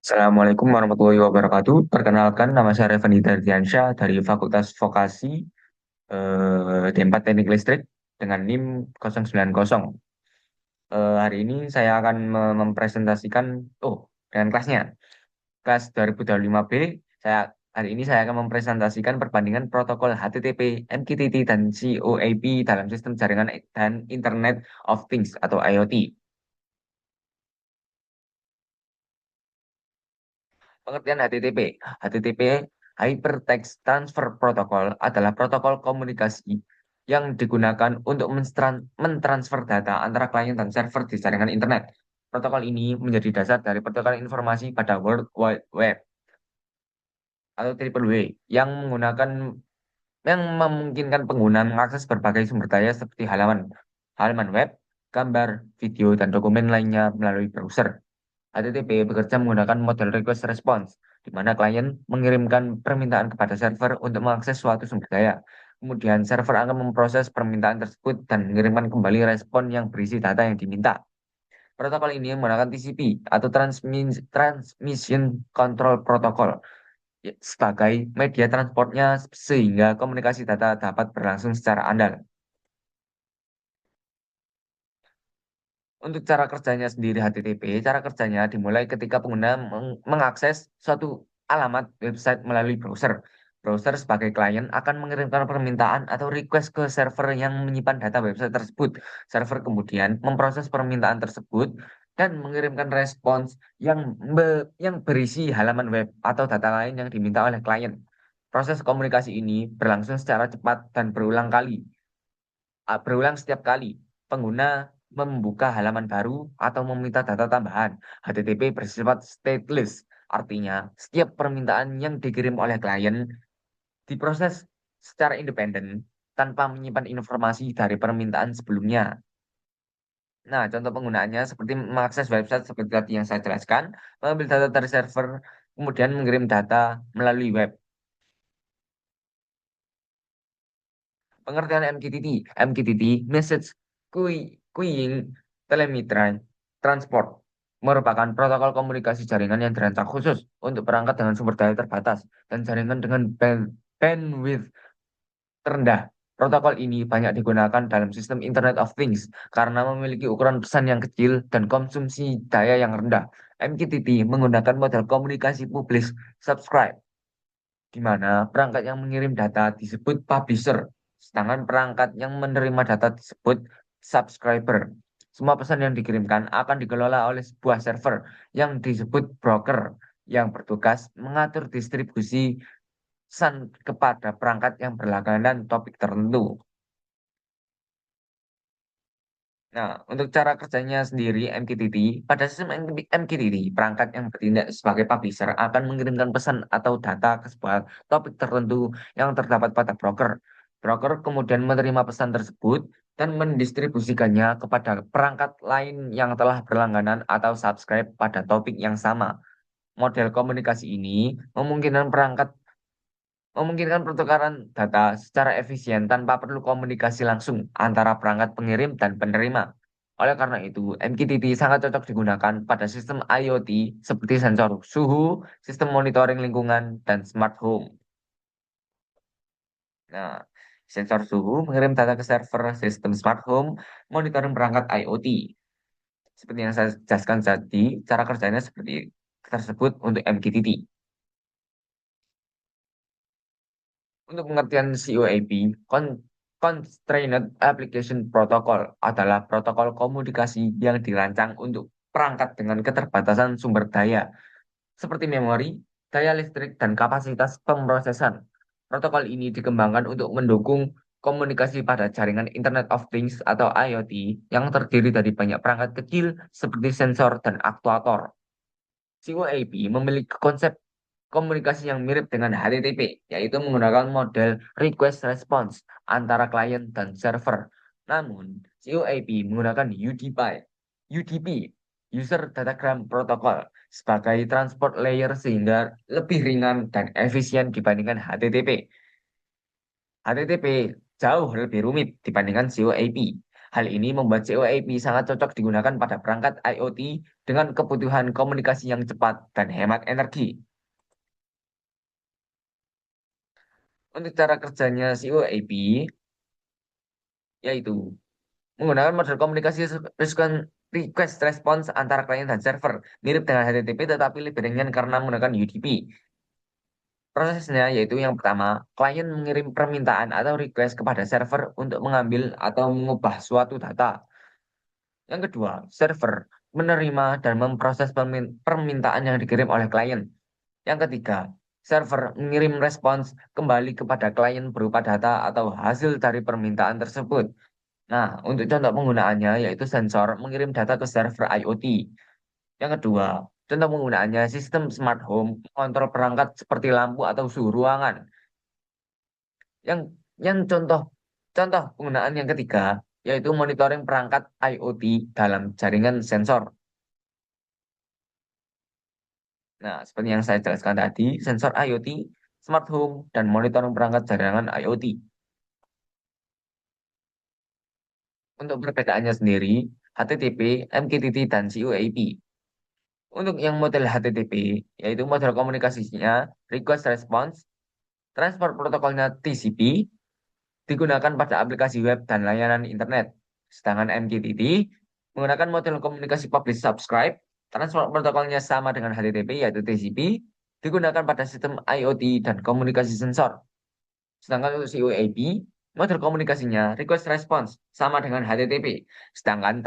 Assalamualaikum warahmatullahi wabarakatuh. Perkenalkan, nama saya Revan Dardiansyah dari Fakultas Vokasi D4 Teknik Listrik dengan NIM 090. Hari ini saya akan mempresentasikan dengan kelasnya. Kelas 2025B, saya hari ini saya akan mempresentasikan perbandingan protokol HTTP, MQTT, dan COAP dalam sistem jaringan dan Internet of Things atau IoT. Pengertian HTTP. HTTP, Hypertext Transfer Protocol, adalah protokol komunikasi yang digunakan untuk mentransfer data antara klien dan server di jaringan internet. Protokol ini menjadi dasar dari pertukaran informasi pada World Wide Web atau Triple W yang menggunakan yang memungkinkan pengguna mengakses berbagai sumber daya seperti halaman web, gambar, video, dan dokumen lainnya melalui browser. HTTP bekerja menggunakan model request response, di mana klien mengirimkan permintaan kepada server untuk mengakses suatu sumber daya. Kemudian server akan memproses permintaan tersebut dan mengirimkan kembali respon yang berisi data yang diminta. Protokol ini menggunakan TCP atau Transmission Control Protocol sebagai media transportnya sehingga komunikasi data dapat berlangsung secara andal. Untuk cara kerjanya sendiri HTTP, cara kerjanya dimulai ketika pengguna mengakses suatu alamat website melalui browser. Browser sebagai klien akan mengirimkan permintaan atau request ke server yang menyimpan data website tersebut. Server kemudian memproses permintaan tersebut dan mengirimkan respons yang berisi halaman web atau data lain yang diminta oleh klien. Proses komunikasi ini berlangsung secara cepat dan berulang setiap kali pengguna membuka halaman baru atau meminta data tambahan. HTTP bersifat stateless, artinya setiap permintaan yang dikirim oleh klien diproses secara independen tanpa menyimpan informasi dari permintaan sebelumnya. Nah, contoh penggunaannya seperti mengakses website seperti tadi yang saya jelaskan, mengambil data dari server, kemudian mengirim data melalui web. Pengertian MQTT. MQTT, Message Queuing Telemetry Transport, merupakan protokol komunikasi jaringan yang dirancang khusus untuk perangkat dengan sumber daya terbatas dan jaringan dengan bandwidth terendah. Protokol ini banyak digunakan dalam sistem Internet of Things karena memiliki ukuran pesan yang kecil dan konsumsi daya yang rendah. MQTT menggunakan model komunikasi publish subscribe, di mana perangkat yang mengirim data disebut publisher, sedangkan perangkat yang menerima data disebut subscriber. Semua pesan yang dikirimkan akan dikelola oleh sebuah server yang disebut broker yang bertugas mengatur distribusi pesan kepada perangkat yang berlangganan topik tertentu. Nah, untuk cara kerjanya sendiri MQTT, pada sistem MQTT, perangkat yang bertindak sebagai publisher akan mengirimkan pesan atau data ke sebuah topik tertentu yang terdapat pada broker. Broker kemudian menerima pesan tersebut dan mendistribusikannya kepada perangkat lain yang telah berlangganan atau subscribe pada topik yang sama. Model komunikasi ini memungkinkan pertukaran data secara efisien tanpa perlu komunikasi langsung antara perangkat pengirim dan penerima. Oleh karena itu, MQTT sangat cocok digunakan pada sistem IoT seperti sensor suhu, sistem monitoring lingkungan, dan smart home. Nah, sensor suhu mengirim data ke server sistem smart home, monitoring perangkat IoT. Seperti yang saya jelaskan tadi, cara kerjanya seperti tersebut untuk MQTT. Untuk pengertian COAP, Constrained Application Protocol adalah protokol komunikasi yang dirancang untuk perangkat dengan keterbatasan sumber daya, seperti memori, daya listrik, dan kapasitas pemrosesan. Protokol ini dikembangkan untuk mendukung komunikasi pada jaringan Internet of Things atau IoT yang terdiri dari banyak perangkat kecil seperti sensor dan aktuator. COAP memiliki konsep komunikasi yang mirip dengan HTTP, yaitu menggunakan model request response antara klien dan server. Namun, COAP menggunakan UDP, User Datagram Protocol, sebagai transport layer sehingga lebih ringan dan efisien dibandingkan HTTP. HTTP jauh lebih rumit dibandingkan COAP. Hal ini membuat COAP sangat cocok digunakan pada perangkat IoT dengan kebutuhan komunikasi yang cepat dan hemat energi. Untuk cara kerjanya COAP, yaitu menggunakan model komunikasi request response antara klien dan server, mirip dengan HTTP tetapi lebih ringan karena menggunakan UDP. Prosesnya yaitu yang pertama, klien mengirim permintaan atau request kepada server untuk mengambil atau mengubah suatu data. Yang kedua, server menerima dan memproses permintaan yang dikirim oleh klien. Yang ketiga, server mengirim respons kembali kepada klien berupa data atau hasil dari permintaan tersebut. Nah, untuk contoh penggunaannya yaitu sensor mengirim data ke server IoT. Yang kedua, contoh penggunaannya sistem smart home mengontrol perangkat seperti lampu atau suhu ruangan. Yang yang contoh contoh penggunaan yang ketiga yaitu monitoring perangkat IoT dalam jaringan sensor. Nah, seperti yang saya jelaskan tadi, sensor IoT, smart home, dan monitoring perangkat jaringan IoT. Untuk perbedaannya sendiri, HTTP, MQTT, dan COAP. Untuk yang model HTTP, yaitu model komunikasinya request response, transport protokolnya TCP, digunakan pada aplikasi web dan layanan internet. Sedangkan MQTT menggunakan model komunikasi publish subscribe, transport protokolnya sama dengan HTTP yaitu TCP, digunakan pada sistem IoT dan komunikasi sensor. Sedangkan untuk COAP, model komunikasinya request response sama dengan HTTP. Sedangkan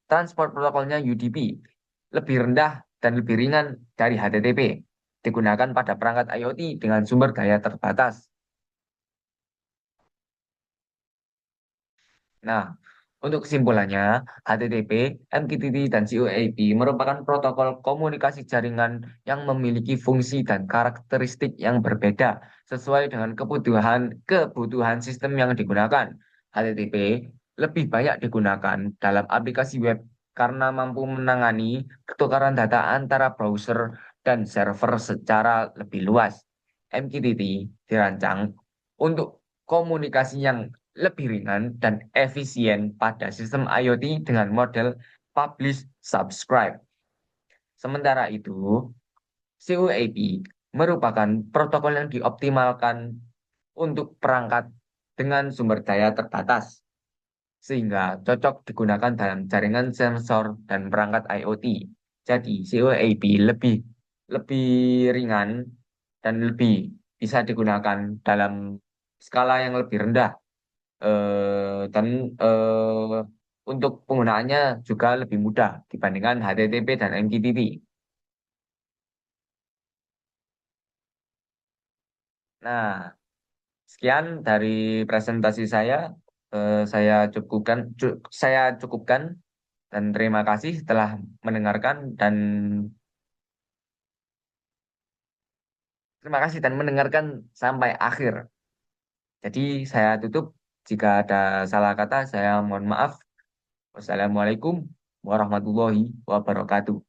transport protokolnya UDP lebih rendah dan lebih ringan dari HTTP. Digunakan pada perangkat IoT dengan sumber daya terbatas. Nah, untuk kesimpulannya, HTTP, MQTT, dan COAP merupakan protokol komunikasi jaringan yang memiliki fungsi dan karakteristik yang berbeda sesuai dengan kebutuhan kebutuhan sistem yang digunakan. HTTP lebih banyak digunakan dalam aplikasi web karena mampu menangani pertukaran data antara browser dan server secara lebih luas. MQTT dirancang untuk komunikasi yang lebih ringan dan efisien pada sistem IoT dengan model publish subscribe. Sementara itu, COAP merupakan protokol yang dioptimalkan untuk perangkat dengan sumber daya terbatas, sehingga cocok digunakan dalam jaringan sensor dan perangkat IoT. Jadi, COAP lebih lebih ringan dan lebih bisa digunakan dalam skala yang lebih rendah dan untuk penggunaannya juga lebih mudah dibandingkan HTTP dan MQTT. Nah, sekian dari presentasi saya. Saya cukupkan dan terima kasih telah mendengarkan dan terima kasih dan mendengarkan sampai akhir. Jadi saya tutup. Jika ada salah kata, saya mohon maaf. Wassalamualaikum warahmatullahi wabarakatuh.